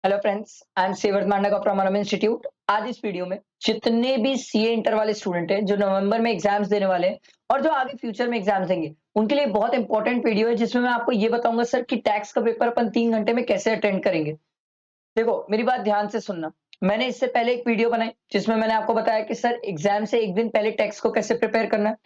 Hello friends, I am सेवर्थ मांडा from Anam institute. आज इस वीडियो में जितने भी सीए इंटर वाले स्टूडेंट हैं जो नवंबर में एग्जाम्स देने वाले हैं और जो आगे फ्यूचर में एग्जाम्स देंगे, उनके लिए बहुत इंपॉर्टेंट वीडियो है जिसमें मैं आपको ये बताऊंगा सर कि टैक्स का पेपर अपन 3 घंटे में कैसे अटेंड करेंगे। देखो, मेरी बात ध्यान से सुनना। मैंने इससे पहले एक वीडियो बनाई जिसमें मैंने आपको बताया कि सर एग्जाम से एक दिन पहले टैक्स को कैसे प्रिपेयर करना है।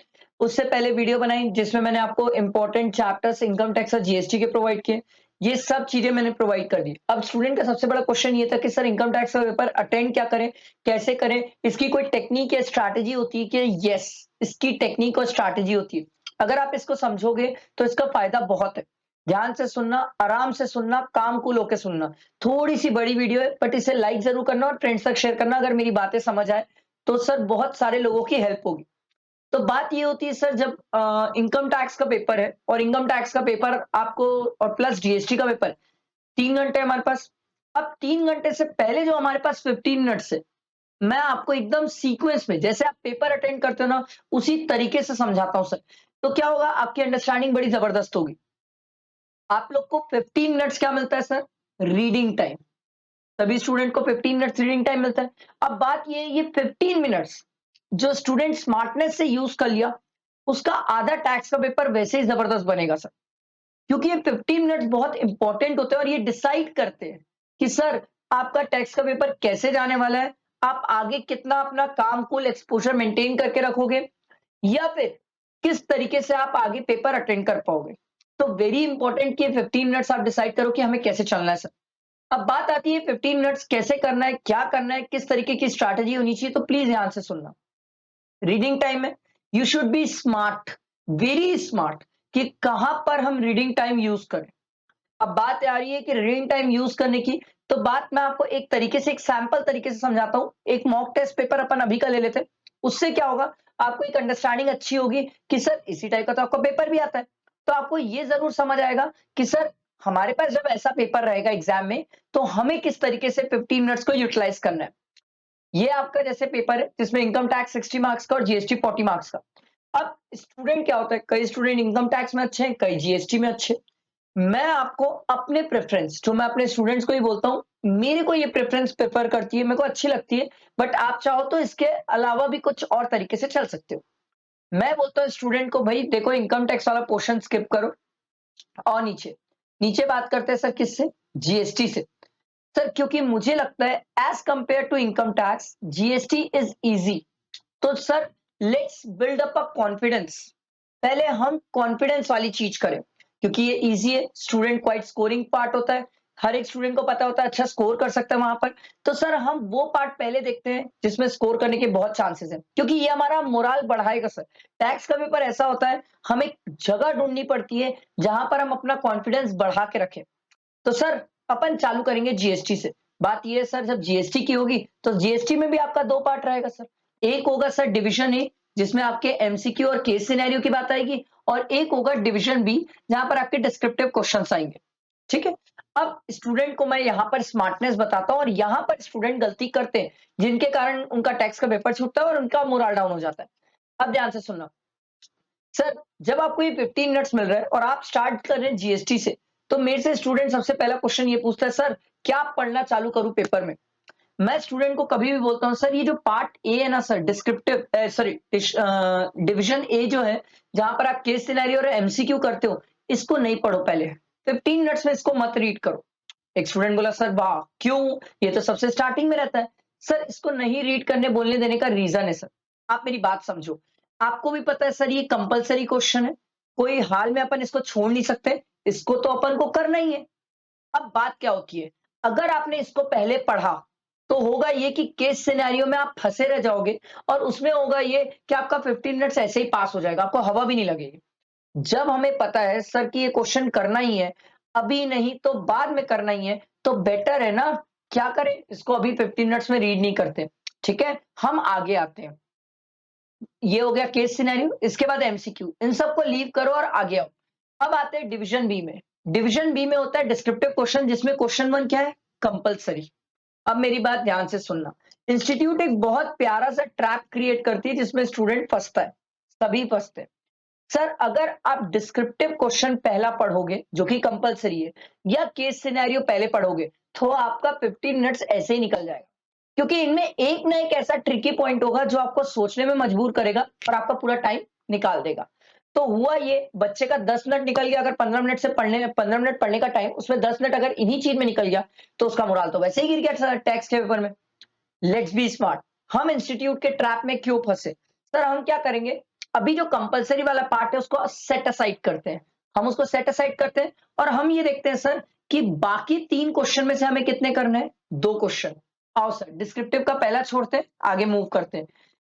उससे पहले वीडियो बनाई जिसमें मैंने आपको इंपॉर्टेंट चैप्टर्स इनकम टैक्स और जीएसटी के प्रोवाइड किए। ये सब चीजें मैंने प्रोवाइड कर दी। अब स्टूडेंट का सबसे बड़ा क्वेश्चन ये था कि सर इनकम टैक्स का पेपर अटेंड क्या करें, कैसे करें, इसकी कोई टेक्निक या स्ट्रैटेजी होती है कि यस, इसकी टेक्निक और स्ट्रैटेजी होती है। अगर आप इसको समझोगे तो इसका फायदा बहुत है। ध्यान से सुनना, आराम से सुनना, काम कूल होके सुनना। थोड़ी सी बड़ी वीडियो है बट इसे लाइक जरूर करना और फ्रेंड्स तक शेयर करना। अगर मेरी बातें समझ आए तो सर बहुत सारे लोगों की हेल्प होगी। तो बात ये होती है सर, जब इनकम टैक्स का पेपर है और इनकम टैक्स का पेपर आपको और प्लस जीएसटी का पेपर 3 घंटे हमारे पास। अब 3 घंटे से पहले जो हमारे पास 15 मिनट्स है, मैं आपको एकदम सीक्वेंस में जैसे आप पेपर अटेंड करते हो ना, उसी तरीके से समझाता हूं सर। तो क्या होगा, आपकी अंडरस्टैंडिंग बड़ी जबरदस्त होगी। आप लोग को 15 मिनट्स क्या मिलता है सर? Reading time. सभी स्टूडेंट को 15 मिनट्स रीडिंग टाइम मिलता है। अब बात ये 15 मिनट्स जो स्टूडेंट स्मार्टनेस से यूज कर लिया, उसका आधा टैक्स का पेपर वैसे ही जबरदस्त बनेगा सर। क्योंकि ये 15 मिनट्स बहुत इंपॉर्टेंट होते हैं और ये डिसाइड करते हैं कि सर आपका टैक्स का पेपर कैसे जाने वाला है, आप आगे कितना अपना काम कूल एक्सपोजर मेंटेन करके रखोगे, या फिर किस तरीके से आप आगे पेपर अटेंड कर पाओगे। तो वेरी इंपॉर्टेंट कि 15 मिनट्स आप डिसाइड करो कि हमें कैसे चलना है सर। अब बात आती है 15 मिनट्स कैसे करना है, क्या करना है, किस तरीके की स्ट्रैटेजी होनी चाहिए। तो प्लीज ध्यान से सुनना। रीडिंग टाइम में you should be smart, very smart, कि कहां पर हम रीडिंग टाइम यूज करें। अब बात आ रही है कि रीडिंग टाइम यूज करने की, तो बात मैं आपको एक तरीके से, एक सैंपल तरीके से समझाता हूं। एक मॉक टेस्ट पेपर अपन अभी का ले लेते हैं। उससे क्या होगा, आपको एक अंडरस्टैंडिंग अच्छी होगी कि सर इसी टाइप का तो आपको पेपर भी आता है। तो आपको ये जरूर समझ आएगा कि सर हमारे पास जब ऐसा पेपर रहेगा एग्जाम में, तो हमें किस तरीके से 15 मिनट्स को यूटिलाइज करना है। ये आपका जैसे पेपर है जिसमें इनकम टैक्स 60 मार्क्स का और जीएसटी 40 मार्क्स का। अब स्टूडेंट क्या होता है, कई स्टूडेंट इनकम टैक्स में अच्छे हैं, कई जीएसटी में अच्छे हैं। मैं आपको अपने प्रेफरेंस, जो मैं अपने स्टूडेंट्स को ही बोलता हूँ, मेरे को ये प्रेफरेंस प्रेफर करती है, मेरे को अच्छी लगती है। बट आप चाहो तो इसके अलावा भी कुछ और तरीके से चल सकते हो। मैं बोलता हूँ स्टूडेंट को, भाई देखो इनकम टैक्स वाला पोर्शन स्किप करो और नीचे नीचे बात करते हैं सर किससे, जीएसटी से। सर क्योंकि मुझे लगता है as compare to income tax GST is easy. तो sir let's build up a confidence. पहले हम कॉन्फिडेंस वाली चीज करें, क्योंकि ये इजी है। स्टूडेंट क्वाइट स्कोरिंग पार्ट होता है, हर एक स्टूडेंट को पता होता है अच्छा स्कोर कर सकता है वहां पर। तो सर हम वो पार्ट पहले देखते हैं जिसमें स्कोर करने के बहुत चांसेस हैं, क्योंकि ये हमारा मोराल बढ़ाएगा सर। टैक्स का पेपर ऐसा होता है, हमें जगह ढूंढनी पड़ती है जहां पर हम अपना कॉन्फिडेंस बढ़ा के रखें। तो सर अपन चालू करेंगे जीएसटी से। बात ये है सर, जब जीएसटी की होगी तो जीएसटी में भी आपका दो पार्ट रहेगा सर। एक होगा सर डिविजन ए, जिसमें आपके एमसीक्यू और केस सिनेरियो की बात आएगी, और एक होगा डिविजन बी, जहां पर आपके डिस्क्रिप्टिव क्वेश्चंस आएंगे। ठीक है। अब स्टूडेंट को मैं यहाँ पर स्मार्टनेस बताता हूँ और यहाँ पर स्टूडेंट गलती करते हैं जिनके कारण उनका टैक्स का पेपर छूटता है और उनका मोरल डाउन हो जाता है। अब ध्यान से सुनना सर, जब आपको ये 15 मिनट्स मिल रहा है और आप स्टार्ट कर रहे हैं जीएसटी से, तो मेरे से स्टूडेंट सबसे पहला क्वेश्चन ये पूछता है, सर क्या पढ़ना चालू करूं पेपर में। मैं स्टूडेंट को कभी भी बोलता हूं सर, ये जो पार्ट ए है ना sir, descriptive sorry division A जो है, जहां पर आप केस सिनेरियो और एमसीक्यू करते हो, इसको नहीं पढ़ो पहले। 15 मिनट्स में इसको मत रीड करो। एक स्टूडेंट बोला, सर वाह क्यों, ये तो सबसे स्टार्टिंग में रहता है। सर इसको नहीं रीड करने बोलने देने का रीजन है सर, आप मेरी बात समझो। आपको भी पता है सर ये कंपलसरी क्वेश्चन है, कोई हाल में अपन इसको छोड़ नहीं सकते, इसको तो अपन को करना ही है। अब बात क्या होती है, अगर आपने इसको पहले पढ़ा तो होगा ये कि केस सिनेरियो में आप फंसे रह जाओगे, और उसमें होगा ये कि आपका 15 मिनट्स ऐसे ही पास हो जाएगा, आपको हवा भी नहीं लगेगी। जब हमें पता है सर कि ये क्वेश्चन करना ही है, अभी नहीं तो बाद में करना ही है, तो बेटर है ना, क्या करें, इसको अभी 15 मिनट्स में रीड नहीं करते। ठीक है, हम आगे आते हैं। ये हो गया केस सिनेरियो, इसके बाद एमसीक्यू, इन सबको लीव करो और आगे आओ। अब आते हैं डिवीजन बी में। डिवीजन बी में होता है डिस्क्रिप्टिव क्वेश्चन, जिसमें क्वेश्चन वन क्या है, कंपलसरी। अब मेरी बात ध्यान से सुनना। इंस्टीट्यूट एक बहुत प्यारा सा ट्रैप क्रिएट करती है जिसमें स्टूडेंट फंसता है, सभी फंसते हैं। सर अगर आप डिस्क्रिप्टिव क्वेश्चन पहला पढ़ोगे जो कि कंपलसरी है या केस सिनेरियो पहले पढ़ोगे तो आपका 15 मिनट्स ऐसे ही निकल जाएगा, क्योंकि इनमें एक ना एक ऐसा ट्रिकी पॉइंट होगा जो आपको सोचने में मजबूर करेगा और आपका पूरा टाइम निकाल देगा। तो हुआ ये, बच्चे का 10 मिनट निकल गया, अगर 15 मिनट से पढ़ने 15 मिनट पढ़ने का टाइम, उसमें 10 मिनट अगर इन्हीं चीज में निकल गया तो उसका मोराल तो वैसे ही गिर गया सर टेक्स्ट के पेपर में। Let's be smart. हम इंस्टीट्यूट के ट्रैप में क्यों फंसे? सर हम क्या करेंगे, अभी जो कंपलसरी वाला पार्ट है उसको सेट असाइड करते हैं, हम उसको सेट असाइड करते हैं और हम ये देखते हैं सर कि बाकी 3 क्वेश्चन में से हमें कितने करने हैं, 2 क्वेश्चन। आओ सर डिस्क्रिप्टिव का पहला छोड़ते हैं, आगे मूव करते हैं।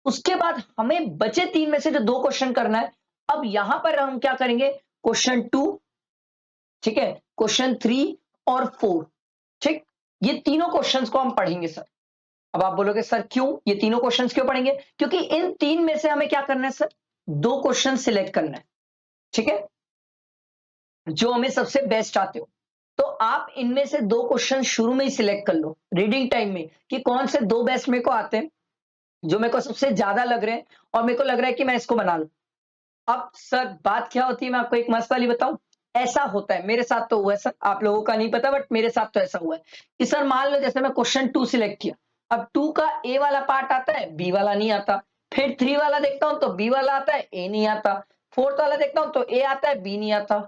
उसके बाद हमें बचे 3 में से जो 2 क्वेश्चन करना है, अब यहां पर हम क्या करेंगे, क्वेश्चन 2, ठीक है, क्वेश्चन 3 और 4, ठीक, ये तीनों क्वेश्चंस को हम पढ़ेंगे सर। अब आप बोलोगे सर क्यों, ये तीनों क्वेश्चंस क्यों पढ़ेंगे? क्योंकि इन 3 में से हमें क्या करना है सर, 2 क्वेश्चन सिलेक्ट करना है, ठीक है, जो हमें सबसे बेस्ट आते हो। तो आप इनमें से 2 क्वेश्चन शुरू में ही सिलेक्ट कर लो रीडिंग टाइम में कि कौन से 2 बेस्ट मेरे को आते हैं, जो मेरे को सबसे ज्यादा लग रहे हैं और मेरे को लग रहा है कि मैं इसको बना लूं। अब सर बात क्या होती है, मैं आपको एक मस्त वाली बताऊं। ऐसा होता है, मेरे साथ तो हुआ है सर, आप लोगों का नहीं पता बट मेरे साथ तो ऐसा हुआ है कि सर मान लो जैसे मैं क्वेश्चन 2 सिलेक्ट किया, अब 2 का ए वाला पार्ट आता है, बी वाला नहीं आता। फिर 3 वाला देखता हूं तो बी वाला आता है, ए नहीं आता। 4th वाला देखता हूं तो ए आता है, बी नहीं आता।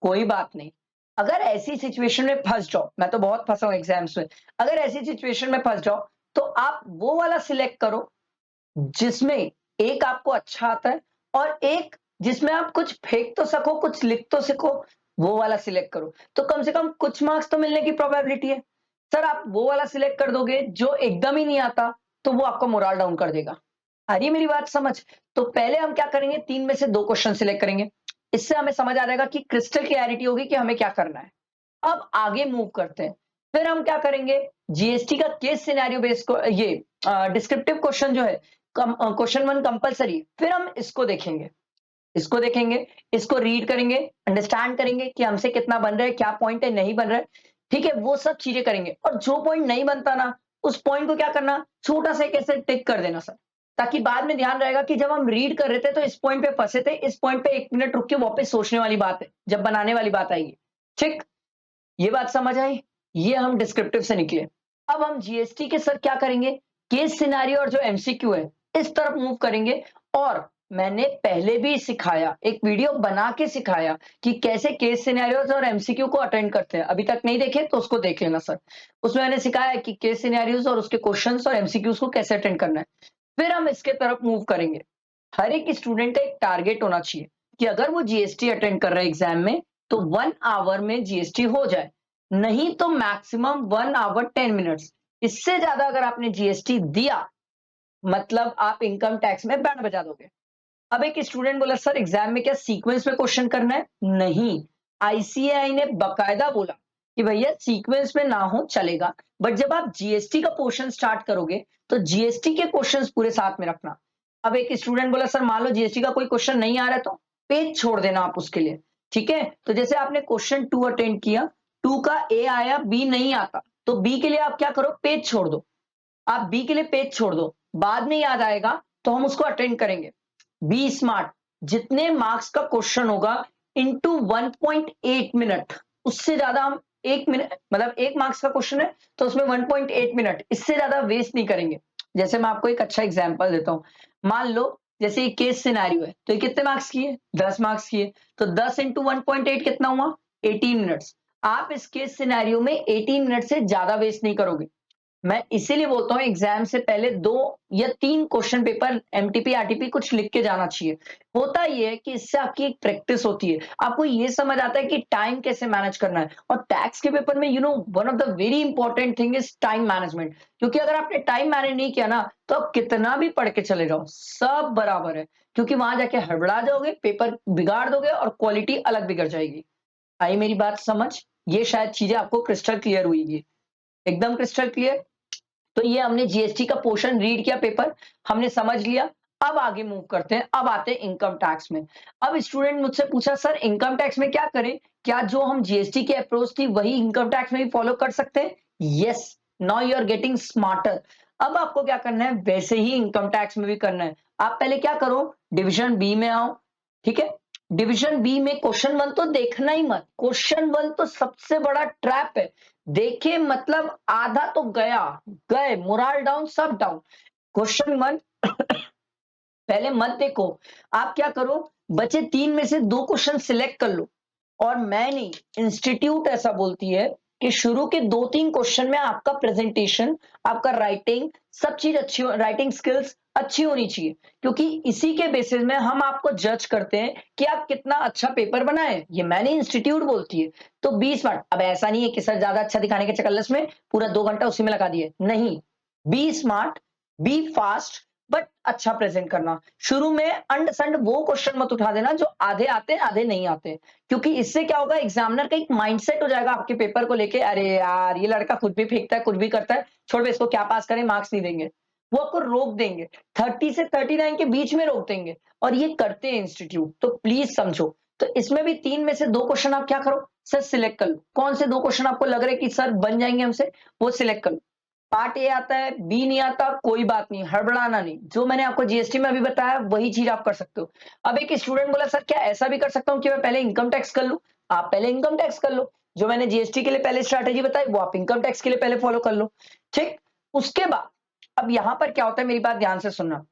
कोई बात नहीं, अगर ऐसी सिचुएशन में फंस जाओ, मैं तो बहुत फंसा हूं एग्जाम्स में, अगर ऐसी सिचुएशन में फंस जाओ तो आप वो वाला सिलेक्ट करो जिसमें एक आपको अच्छा आता है और एक जिसमें आप कुछ फेंक तो सको, कुछ लिख तो सको, वो वाला सिलेक्ट करो, तो कम से कम कुछ मार्क्स तो मिलने की प्रोबेबिलिटी है। सर आप वो वाला सिलेक्ट कर दोगे जो एकदम ही नहीं आता, तो वो आपको मोरल डाउन कर देगा। आ रही है मेरी बात समझ? तो पहले हम क्या करेंगे, 3 में से 2 क्वेश्चन सिलेक्ट करेंगे, इससे हमें समझ आ जाएगा कि क्रिस्टल क्लैरिटी होगी कि हमें क्या करना है। अब आगे मूव करते हैं, फिर हम क्या करेंगे, जीएसटी का केस सिनेरियो बेस्ड ये डिस्क्रिप्टिव क्वेश्चन जो है, क्वेश्चन 1 कंपलसरी, फिर हम इसको देखेंगे, इसको देखेंगे, इसको रीड करेंगे, अंडरस्टैंड करेंगे कि हमसे कितना बन रहा है, क्या पॉइंट है, नहीं बन रहा है, ठीक है, वो सब चीजें करेंगे। और जो पॉइंट नहीं बनता ना, उस पॉइंट को क्या करना, छोटा सा कैसे टिक कर देना सर, ताकि बाद में ध्यान रहेगा कि जब हम रीड कर रहे थे तो इस पॉइंट पे फंसे थे, इस पॉइंट पे 1 मिनट रुक के वापस सोचने वाली बात है जब बनाने वाली बात आएगी। ठीक, ये बात समझ आई? ये हम डिस्क्रिप्टिव से निकले। अब हम जीएसटी के सर क्या करेंगे, केस सिनेरियो और जो एमसीक्यू है इस तरफ मूव करेंगे। और मैंने पहले भी सिखाया, एक वीडियो बना के सिखाया कि कैसे केस सिनेरियोस और एमसीक्यू को अटेंड करते हैं, अभी तक नहीं देखे तो उसको देख लेना सर। उसमें मैंने सिखाया कि केस सिनेरियोस और उसके क्वेश्चंस और एमसीक्यूज को कैसे अटेंड करना है। फिर हम इसके तरफ मूव करेंगे। हर एक स्टूडेंट का एक टारगेट होना चाहिए कि अगर वो जीएसटी अटेंड कर रहे हैं एग्जाम में तो 1 आवर में जीएसटी हो जाए, नहीं तो मैक्सिमम 1 आवर 10 मिनट्स। इससे ज्यादा अगर आपने जीएसटी दिया मतलब आप इनकम टैक्स में बैंड बजा दोगे। अब एक स्टूडेंट बोला सर एग्जाम में क्या सीक्वेंस में क्वेश्चन करना है? नहीं, आईसीएआई ने बकायदा बोला कि भैया सीक्वेंस में ना हो चलेगा, बट जब आप जीएसटी का पोर्शन स्टार्ट करोगे तो जीएसटी के क्वेश्चंस पूरे साथ में रखना। अब एक स्टूडेंट बोला सर मान लो जीएसटी का कोई क्वेश्चन नहीं आ रहा है तो पेज छोड़ देना आप उसके लिए, ठीक है। तो जैसे आपने क्वेश्चन 2 अटेंड किया, 2 का ए आया, बी नहीं आता, तो बी के लिए आप क्या करो, पेज छोड़ दो। आप बी के लिए पेज छोड़ दो, बाद में याद आएगा तो हम उसको अटेंड करेंगे। बी स्मार्ट, जितने मार्क्स का क्वेश्चन होगा इनटू 1.8 मिनट, उससे ज्यादा हम 1 मिनट मतलब 1 मार्क्स का क्वेश्चन है तो उसमें 1.8 मिनट, इससे ज्यादा वेस्ट नहीं करेंगे। जैसे मैं आपको एक अच्छा एग्जांपल देता हूं, मान लो जैसे ये केस सिनेरियो है तो ये कितने मार्क्स की है, 10 मार्क्स की है, तो 10 इंटू 1.8 कितना हुआ, 18 मिनट्स। आप इस केस सिनेरियो में 18 मिनट से ज्यादा वेस्ट नहीं करोगे। मैं इसीलिए बोलता हूँ एग्जाम से पहले 2 या 3 क्वेश्चन पेपर एमटीपी आरटीपी कुछ लिख के जाना चाहिए। होता ये है कि इससे आपकी एक प्रैक्टिस होती है, आपको ये समझ आता है कि टाइम कैसे मैनेज करना है। और टैक्स के पेपर में one of the very important thing is time management, क्योंकि अगर आपने टाइम मैनेज नहीं किया ना तो आप कितना भी पढ़ के चले जाओ सब बराबर है, क्योंकि वहां जाके हड़बड़ा जाओगे, पेपर बिगाड़ दोगे और क्वालिटी अलग बिगड़ जाएगी। आई मेरी बात समझ? ये शायद चीजें आपको क्रिस्टल क्लियर हुई, एकदम क्रिस्टल क्लियर। तो ये हमने जीएसटी का पोर्शन रीड किया, पेपर हमने समझ लिया। अब आगे मूव करते हैं, अब आते हैं इनकम टैक्स में। अब स्टूडेंट मुझसे पूछा सर इनकम टैक्स में क्या करें, क्या जो हम जीएसटी की अप्रोच थी वही इनकम टैक्स में भी फॉलो कर सकते हैं? Yes, now you are getting smarter. अब आपको क्या करना है, वैसे ही इनकम टैक्स में भी करना है। आप पहले क्या करो, डिवीजन बी में आओ, ठीक है, डिवीजन बी में क्वेश्चन 1 तो देखना ही मत। क्वेश्चन 1 तो सबसे बड़ा ट्रैप है। देखे मतलब आधा तो गया, गए, मोरल डाउन, सब डाउन। क्वेश्चन 1 पहले मत देखो। आप क्या करो, बचे 3 में से 2 क्वेश्चन सिलेक्ट कर लो। और मैं नहीं, इंस्टीट्यूट ऐसा बोलती है कि शुरू के 2-3 क्वेश्चन में आपका प्रेजेंटेशन, आपका राइटिंग, सब चीज अच्छी हो, राइटिंग स्किल्स अच्छी होनी चाहिए, क्योंकि इसी के बेसिस में हम आपको जज करते हैं कि आप कितना अच्छा पेपर बनाए। ये मैंने इंस्टीट्यूट बोलती है। तो 20 मार्क, अब ऐसा नहीं है कि सर ज्यादा अच्छा दिखाने के चक्कर में पूरा 2 घंटा उसी में लगा दिए, नहीं। 20 मार्क, बी फास्ट, बट अच्छा प्रेजेंट करना। शुरू में अंड संड वो क्वेश्चन मत उठा देना जो आधे आते हैं आधे नहीं आते, क्योंकि इससे क्या होगा, एग्जामिनर का एक माइंडसेट हो जाएगा आपके पेपर को लेके, अरे यार ये लड़का कुछ भी फेंकता है, कुछ भी करता है, छोड़ इसको, क्या पास करें, मार्क्स नहीं देंगे। वो आपको रोक देंगे, 30 से 39 के बीच में रोक देंगे, और ये करते हैं इंस्टीट्यूट। तो प्लीज समझो। तो इसमें भी 3 में से 2 क्वेश्चन आप क्या करो, सर सिलेक्ट कर लो। कौन से 2 क्वेश्चन आपको लग रहा है कि सर बन जाएंगे हमसे, वो सिलेक्ट कर लो। पार्ट ए आता है, बी नहीं आता, कोई बात नहीं, हड़बड़ाना नहीं। जो मैंने आपको जीएसटी में अभी बताया वही चीज आप कर सकते हो। अब एक स्टूडेंट बोला सर क्या ऐसा भी कर सकता हूँ कि मैं पहले इनकम टैक्स कर लूं। आप पहले इनकम टैक्स कर लो। जो मैंने जीएसटी के लिए पहले स्ट्रैटेजी बताई वो आप इनकम टैक्स के लिए पहले फॉलो कर लो। ठीक। उसके बाद अब यहां पर क्या होता है, मेरी बात ध्यान से सुनना।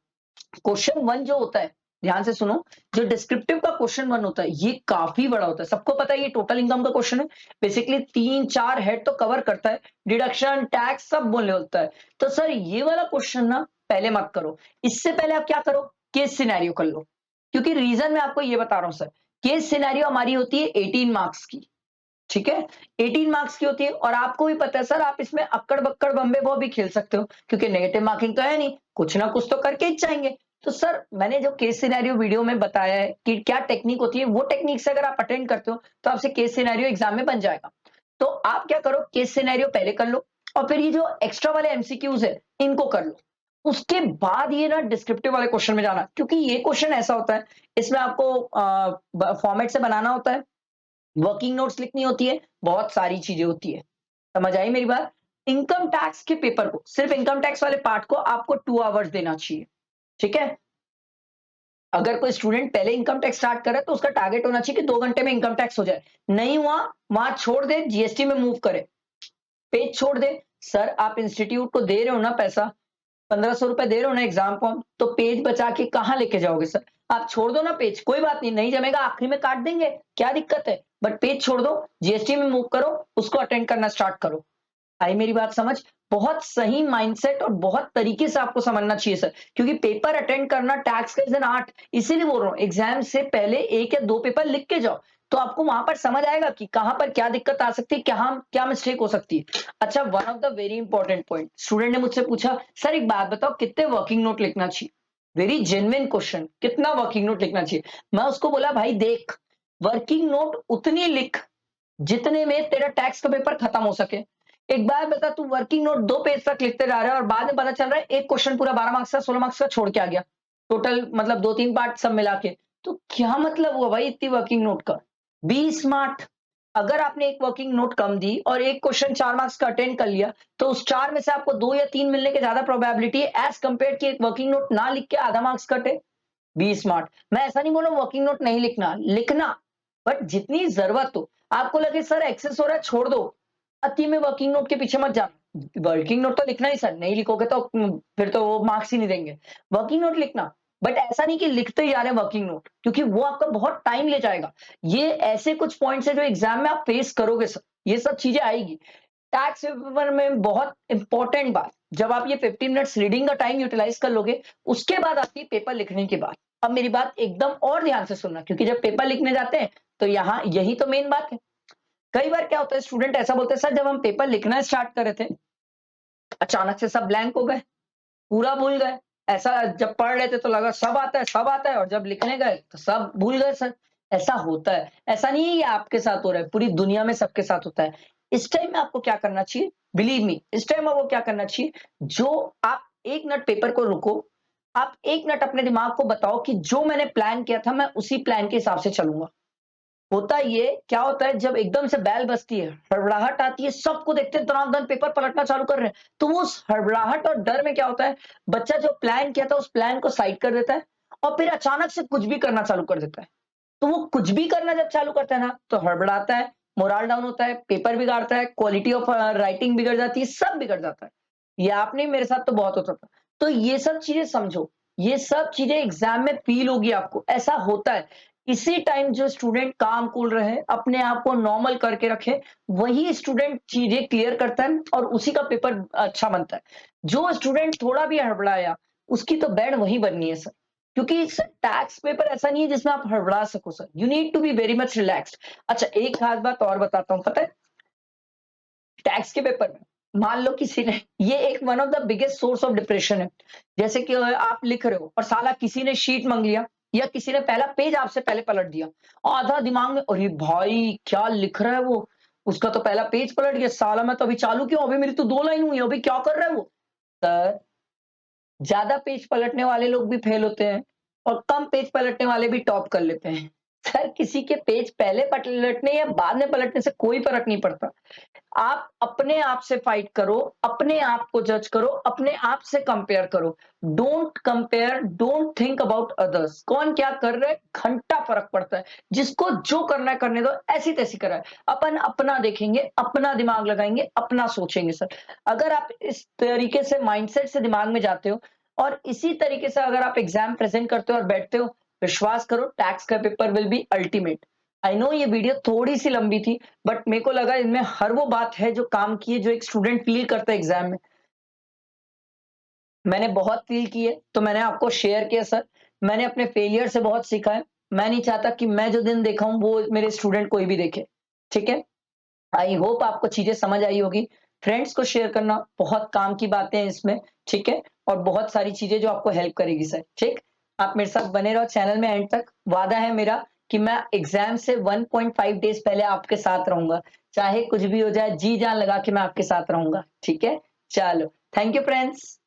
क्वेश्चन 1 जो होता है, ध्यान से सुनो, जो डिस्क्रिप्टिव का क्वेश्चन 1 होता है ये काफी बड़ा होता है। सबको पता है ये टोटल इनकम का क्वेश्चन है। बेसिकली 3-4 हेड तो कवर करता है, डिडक्शन, टैक्स सब बोलने होता है। तो सर ये वाला क्वेश्चन ना पहले मत करो। इससे पहले आप क्या करो, केस सिनेरियो कर लो। क्योंकि रीजन मैं आपको ये बता रहा हूं सर, केस सिनेरियो हमारी होती है 18 मार्क्स की। ठीक है, 18 मार्क्स की होती है, और आपको भी पता है सर आप इसमें अक्कड़ बक्कड़ बम्बे बो भी खेल सकते हो, क्योंकि नेगेटिव मार्किंग तो है नहीं, कुछ ना कुछ तो करके ही जाएंगे। तो सर मैंने जो केस सिनेरियो वीडियो में बताया है कि क्या टेक्निक होती है, वो टेक्निक से अगर आप अटेंड करते हो तो आपसे केस सिनेरियो एग्जाम में बन जाएगा। तो आप क्या करो, केस सिनेरियो पहले कर लो, और फिर ये जो एक्स्ट्रा वाले एमसीक्यूज है इनको कर लो। उसके बाद ये ना डिस्क्रिप्टिव वाले क्वेश्चन में जाना, क्योंकि ये क्वेश्चन ऐसा होता है, इसमें आपको फॉर्मेट से बनाना होता है, वर्किंग नोट्स लिखनी होती है, बहुत सारी चीजें होती है। समझ आई मेरी बात। इनकम टैक्स के पेपर को, सिर्फ इनकम टैक्स वाले पार्ट को आपको 2 आवर्स देना चाहिए। ठीक है। अगर कोई स्टूडेंट पहले इनकम टैक्स स्टार्ट करे तो उसका टारगेट होना चाहिए कि 2 घंटे में इनकम टैक्स हो जाए। नहीं हुआ, वहां छोड़ दे, जीएसटी में मूव करे, पेज छोड़ दे। सर आप इंस्टीट्यूट को दे रहे हो ना पैसा, 1500 रुपए दे रहे हो ना एग्जाम फॉर्म, तो पेज बचा के कहाँ लेके जाओगे सर। आप छोड़ दो ना पेज, कोई बात नहीं, नहीं जमेगा आखिरी में काट देंगे, क्या दिक्कत है, बट पेज छोड़ दो, जीएसटी में मूव करो, उसको अटेंड करना स्टार्ट करो। आई मेरी बात समझ। बहुत सही माइंडसेट और बहुत तरीके से आपको समझना चाहिए सर, क्योंकि पेपर अटेंड करना टैक्स का इज एन आर्ट। इसीलिए बोल रहा हूँ एग्जाम से पहले 1 या 2 पेपर लिख के जाओ, तो आपको वहां पर समझ आएगा कि कहां पर क्या दिक्कत आ सकती है, क्या क्या मिस्टेक हो सकती है। अच्छा, one of the very important point, student ने मुझसे पूछा सर एक बात बताओ, कितने वर्किंग नोट लिखना चाहिए। वेरी जेन्युइन क्वेश्चन, कितना वर्किंग नोट लिखना चाहिए। मैं उसको बोला भाई देख, वर्किंग नोट उतनी लिख जितने में तेरा टैक्स का पेपर खत्म हो सके। एक बार बता, तू वर्किंग नोट 2 पेज तक लिखते जा रहा है और बाद में पता चल रहा है एक क्वेश्चन पूरा 12 मार्क्स का, 16 मार्क्स का छोड़ के आ गया, टोटल मतलब 2-3 पार्ट सब मिला के। तो क्या मतलब हुआ भाई इतनी वर्किंग नोट का। 20 मार्क। अगर आपने एक वर्किंग नोट कम दी और एक क्वेश्चन 4 मार्क्स का अटेंड कर लिया, तो उस 4 में से आपको 2 या 3 मिलने की ज्यादा प्रोबेबिलिटी है एज कंपेयर कि एक वर्किंग नोट ना लिख के आधा मार्क्स कटे। 20 मार्क। मैं ऐसा नहीं बोल रहा वर्किंग नोट नहीं लिखना, लिखना, बट जितनी जरूरत हो। आपको लगे सर एक्सेस हो रहा है, छोड़ दो, अति में वर्किंग नोट के पीछे मत जाना। वर्किंग नोट तो लिखना ही सर, नहीं लिखोगे तो फिर तो वो मार्क्स ही नहीं देंगे। वर्किंग नोट लिखना, बट ऐसा नहीं कि लिखते ही जा रहे हैं वर्किंग नोट, क्योंकि वो आपका बहुत टाइम ले जाएगा। ये ऐसे कुछ पॉइंट्स है जो एग्जाम में आप फेस करोगे सर, ये सब चीजें आएगी। टैक्स पेपर में बहुत इंपॉर्टेंट बात, जब आप ये 15 मिनट्स रीडिंग का टाइम यूटिलाइज कर लोगे, उसके बाद आती है पेपर लिखने की बात। अब मेरी बात एकदम और ध्यान से सुनना, क्योंकि जब पेपर लिखने जाते हैं तो यहाँ यही तो मेन बात है। कई बार क्या होता है, स्टूडेंट ऐसा बोलते हैं सर जब हम पेपर लिखना स्टार्ट कर रहे थे, अचानक से सब ब्लैंक हो गए, पूरा भूल गए। ऐसा जब पढ़ रहे थे तो लगा सब आता है, सब आता है, और जब लिखने गए तो सब भूल गए सर। ऐसा होता है, ऐसा नहीं है ये आपके साथ हो रहा है, पूरी दुनिया में सबके साथ होता है। इस टाइम में आपको क्या करना चाहिए, बिलीव मी, इस टाइम आपको क्या करना चाहिए, जो आप 1 मिनट पेपर को रुको, आप 1 मिनट अपने दिमाग को बताओ कि जो मैंने प्लान किया था मैं उसी प्लान के हिसाब से चलूंगा। होता ये क्या होता है, जब एकदम से बैल बजती है, हड़बड़ाहट आती है, सबको देखते हैं दनादन पेपर पलटना चालू कर रहे हैं, तो वो उस हड़बड़ाहट और डर में क्या होता है, बच्चा जो प्लान किया था उस प्लान को साइड कर देता है और फिर अचानक से कुछ भी करना चालू कर देता है। तो वो कुछ भी करना जब चालू करता है ना, तो हड़बड़ाता है, मोरल डाउन होता है, पेपर बिगाड़ता है, क्वालिटी ऑफ राइटिंग बिगड़ जाती है, सब बिगड़ जाता है। ये आप नहीं, मेरे साथ तो बहुत होता था। तो ये सब चीज़ें समझो, ये सब चीज़ें एग्ज़ाम में फ़ील होगी आपको, ऐसा होता है। इसी टाइम जो स्टूडेंट काम कूल रहे, अपने आप को नॉर्मल करके रखे, वही स्टूडेंट चीज़ें क्लियर करता है और उसी का पेपर अच्छा बनता है। जो स्टूडेंट थोड़ा भी हड़बड़ाया, उसकी तो बैंड वहीं बननी है सर। क्योंकि सर टैक्स पेपर ऐसा नहीं है जिसमें आप हड़बड़ा सको sir. You need to be very much relaxed. अच्छा, एक खास बात और बताता हूँ, पता है? टैक्स के पेपर में मान लो किसी ने, ये एक one of the biggest source of depression है। जैसे कि आप लिख रहे हो और साला किसी ने शीट माँग लिया या किसी ने पहला पेज आपसे पहले पलट दिया। आधा दिमाग में, अरे भाई क्या लिख रहा है वो? उसका तो पहला पेज पलट गया, साला मैं तो अभी चालू किया हूँ, अभी मेरी तो 2 लाइन हुई है, अभी क्या कर रहा है वो? सर, ज़्यादा पेज पलटने वाले लोग भी फेल होते हैं और कम पेज पलटने वाले भी टॉप कर लेते हैं। सर, किसी के पेज पहले पलटने या बाद में पलटने से कोई फ़र्क नहीं पड़ता। आप अपने आप से फाइट करो, अपने आप को जज करो, अपने आप से कंपेयर करो। Don't compare, don't think about others. कौन क्या कर रहा है, घंटा फ़र्क पड़ता है। जिसको जो करना है करने दो, ऐसी-तैसी कराए। अपन अपना देखेंगे, अपना दिमाग लगाएँगे, अपना सोचेंगे सर। अगर आप इस तरीके से माइंडसेट से दिमाग में जाते हो और इसी तरीके से अगर आप एग्ज़ाम प्रेज़ेंट करते हो और बैठते हो, विश्वास करो टैक्स का paper will be ultimate. I know ये वीडियो थोड़ी-सी लंबी थी, बट मेरे को लगा इनमें हर वो बात है जो काम की है, जो एक स्टूडेंट फ़ील करता है एग्ज़ाम में। मैंने बहुत फ़ील की है, तो मैंने आपको शेयर किया सर। मैंने अपने फेलियर से बहुत सीखा है। मैं नहीं चाहता कि मैं जो दिन देखा हूँ, वो मेरे स्टूडेंट कोई भी देखे। ठीक है? आई होप आपको चीज़ें समझ आई होगी। फ्रेंड्स को शेयर करना बहुत काम की बातें हैं इसमें, ठीक है? और बहुत सारी चीज़ें जो आपको हेल्प करेगी सर, ठीक? आप मेरे साथ बने रहो चैनल में एंड तक। वादा है मेरा कि मैं एग्ज़ाम से 1.5 डेज़ पहले आपके साथ रहूँगा। चाहे कुछ भी हो जाए, जी-जान लगा के मैं आपके साथ रहूँगा, ठीक है? चलो, थैंक यू फ्रेंड्स।